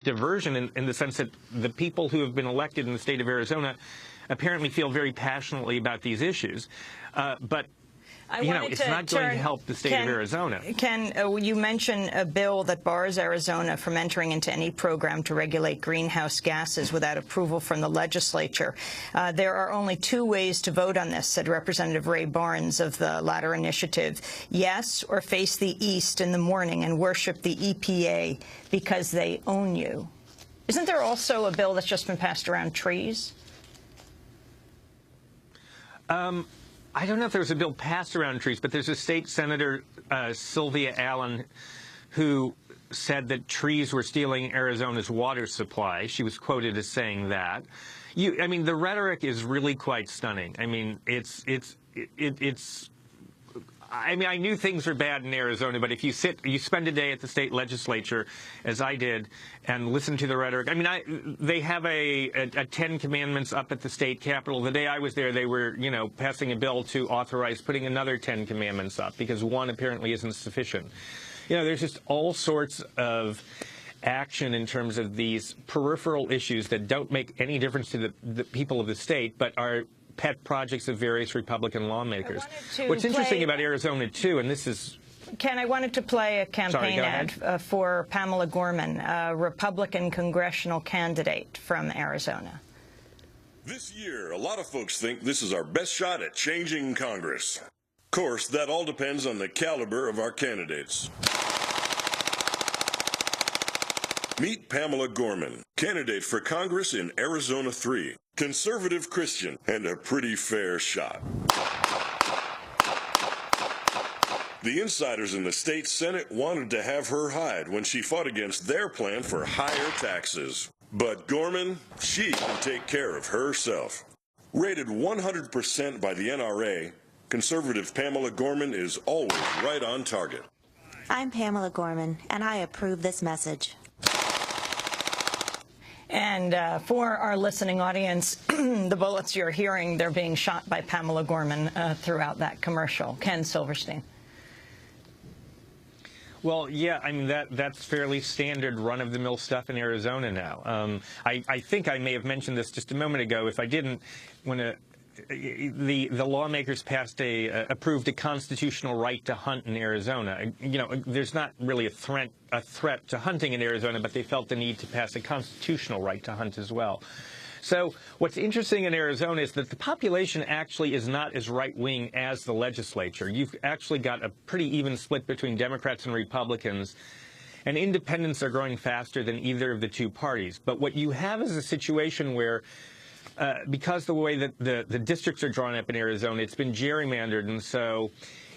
diversion in the sense that the people who have been elected in the state of Arizona apparently feel very passionately about these issues. But it's not going to help the state of Arizona. Ken, you mentioned a bill that bars Arizona from entering into any program to regulate greenhouse gases without approval from the legislature. There are only two ways to vote on this, said Representative Ray Barnes of the latter initiative. Yes, or face the east in the morning and worship the EPA because they own you. Isn't there also a bill that's just been passed around trees? I don't know if there was a bill passed around trees, but there's a state senator, Sylvia Allen, who said that trees were stealing Arizona's water supply. She was quoted as saying that. I mean, the rhetoric is really quite stunning. I mean, I knew things were bad in Arizona, but if you spend a day at the state legislature, as I did, and listen to the rhetoric. I mean, they have a 10 Commandments up at the state capitol. The day I was there, they were, passing a bill to authorize putting another 10 Commandments up because one apparently isn't sufficient. There's just all sorts of action in terms of these peripheral issues that don't make any difference to the people of the state, but are pet projects of various Republican lawmakers. What's interesting about Arizona, too, and this is... Ken, I wanted to play a campaign ad for Pamela Gorman, a Republican congressional candidate from Arizona. This year, a lot of folks think this is our best shot at changing Congress. Of course, that all depends on the caliber of our candidates. Meet Pamela Gorman, candidate for Congress in Arizona 3. Conservative Christian, and a pretty fair shot. The insiders in the state Senate wanted to have her hide when she fought against their plan for higher taxes. But Gorman, she can take care of herself. Rated 100% by the NRA, conservative Pamela Gorman is always right on target. I'm Pamela Gorman, and I approve this message. And for our listening audience, the bullets you're hearing, they're being shot by Pamela Gorman throughout that commercial. Ken Silverstein. Well, yeah, I mean, that's fairly standard run-of-the-mill stuff in Arizona now. I think I may have mentioned this just a moment ago. If I didn't, when the lawmakers approved a constitutional right to hunt in Arizona. There's not really a threat to hunting in Arizona, but they felt the need to pass a constitutional right to hunt as well. So what's interesting in Arizona is that the population actually is not as right-wing as the legislature. You've actually got a pretty even split between Democrats and Republicans, and independents are growing faster than either of the two parties. But what you have is a situation where because the way that the districts are drawn up in Arizona, it's been gerrymandered, and so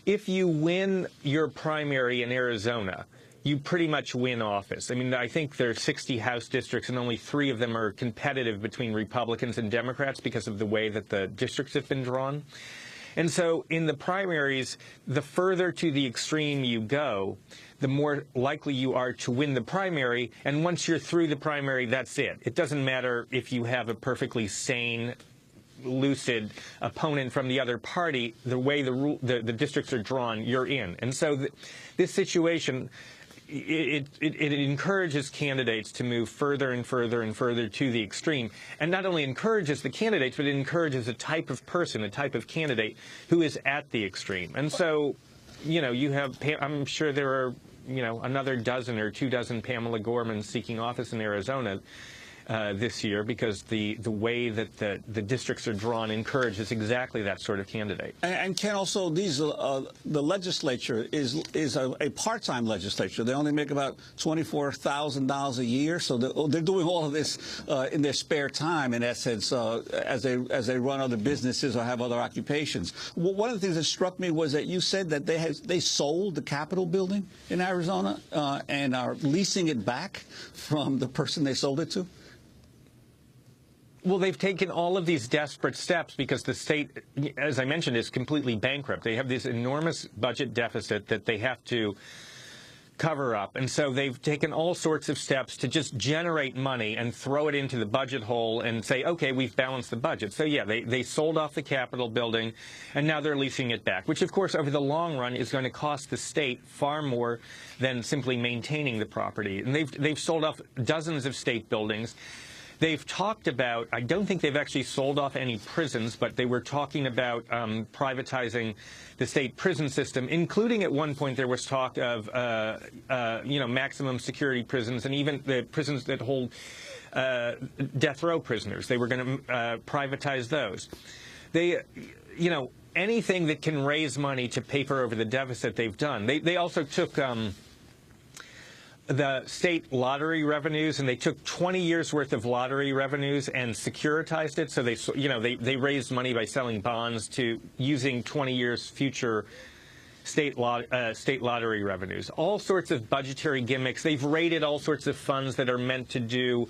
if you win your primary in Arizona, you pretty much win office. I mean, I think there are 60 House districts, and only 3 of them are competitive between Republicans and Democrats because of the way that the districts have been drawn. And so in the primaries, the further to the extreme you go, the more likely you are to win the primary. And once you're through the primary, that's it. It doesn't matter if you have a perfectly sane, lucid opponent from the other party. The way the districts are drawn, you're in. And so this situation, it encourages candidates to move further and further and further to the extreme. And not only encourages the candidates, but it encourages a type of person, a type of candidate who is at the extreme. And so, you have, I'm sure there are, another dozen or 2 dozen Pamela Gormans seeking office in Arizona this year, because the way that the districts are drawn encourages exactly that sort of candidate. And Ken, also the legislature is a part-time legislature. They only make about $24,000 a year, so they're doing all of this in their spare time, in essence, as they run other businesses or have other occupations. One of the things that struck me was that you said that they sold the Capitol building in Arizona and are leasing it back from the person they sold it to. Well, they've taken all of these desperate steps because the state, as I mentioned, is completely bankrupt. They have this enormous budget deficit that they have to cover-up. And so they've taken all sorts of steps to just generate money and throw it into the budget hole and say, okay, we've balanced the budget. So, yeah, they sold off the Capitol building, and now they're leasing it back, which, of course, over the long run is going to cost the state far more than simply maintaining the property. And they've sold off dozens of state buildings. They've talked about, I don't think they've actually sold off any prisons, but they were talking about privatizing the state prison system, including at one point there was talk of, maximum security prisons and even the prisons that hold death row prisoners. They were going to privatize those. Anything that can raise money to paper over the deficit they've done. They also took the state lottery revenues, and they took 20 years worth of lottery revenues and securitized it. So they raised money by selling bonds to using 20 years future state lottery revenues. All sorts of budgetary gimmicks. They've raided all sorts of funds that are meant to do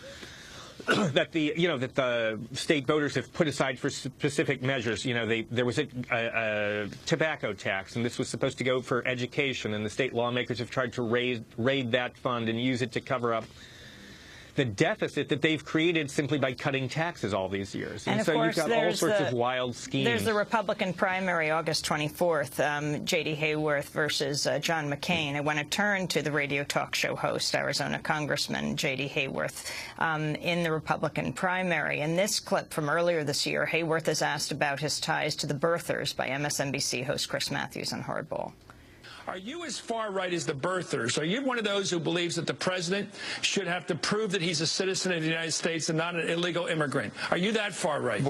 that the state voters have put aside for specific measures. There was a tobacco tax, and this was supposed to go for education, and the state lawmakers have tried to raid that fund and use it to cover up the deficit that they've created simply by cutting taxes all these years. And so you've got all sorts of wild schemes. There's the Republican primary, August 24th, J.D. Hayworth versus John McCain. I want to turn to the radio talk show host, Arizona Congressman J.D. Hayworth, in the Republican primary. In this clip from earlier this year, Hayworth is asked about his ties to the birthers by MSNBC host Chris Matthews on Hardball. Are you as far right as the birthers? Are you one of those who believes that the president should have to prove that he's a citizen of the United States and not an illegal immigrant? Are you that far right?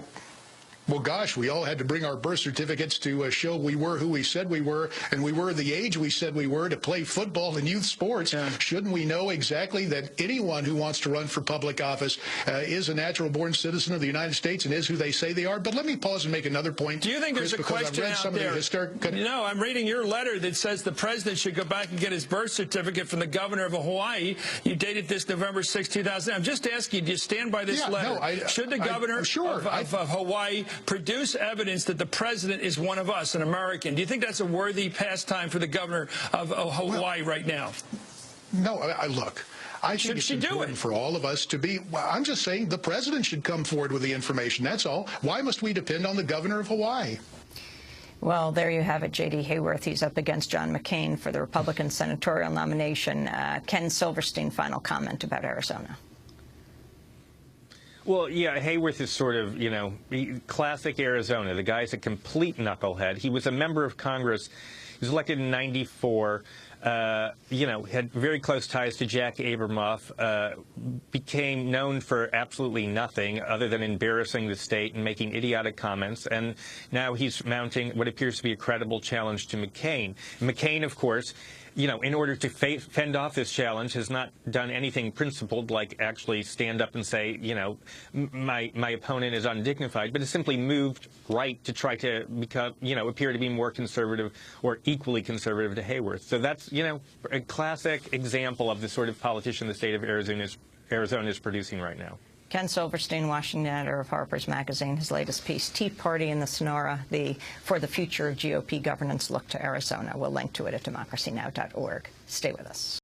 Well, gosh, we all had to bring our birth certificates to show we were who we said we were, and we were the age we said we were to play football and youth sports. Yeah. Shouldn't we know exactly that anyone who wants to run for public office is a natural-born citizen of the United States and is who they say they are? But let me pause and make another point. Do you think there's a question out there? No, I'm reading your letter that says the president should go back and get his birth certificate from the governor of Hawaii. You dated this November 6, 2000. I'm just asking you, do you stand by this letter? No, should the governor of Hawaii produce evidence that the president is one of us, an American? Do you think that's a worthy pastime for the governor of Hawaii right now? No, look. I think it's important for all of us to be. Well, I'm just saying the president should come forward with the information. That's all. Why must we depend on the governor of Hawaii? Well, there you have it, J.D. Hayworth. He's up against John McCain for the Republican senatorial nomination. Ken Silverstein, final comment about Arizona. Well, yeah, Hayworth is sort of, classic Arizona. The guy's a complete knucklehead. He was a member of Congress. He was elected in '94. Had very close ties to Jack Abramoff, became known for absolutely nothing other than embarrassing the state and making idiotic comments, and now he's mounting what appears to be a credible challenge to McCain. McCain, of course, in order to fend off this challenge, has not done anything principled like actually stand up and say, my opponent is undignified, but has simply moved right to try to become, appear to be more conservative or equally conservative to Hayworth. So that's, a classic example of the sort of politician the state of Arizona is producing right now. Ken Silverstein, Washington editor of Harper's Magazine, his latest piece, Tea Party in the Sonora, for the future of GOP governance, look to Arizona. We'll link to it at democracynow.org. Stay with us.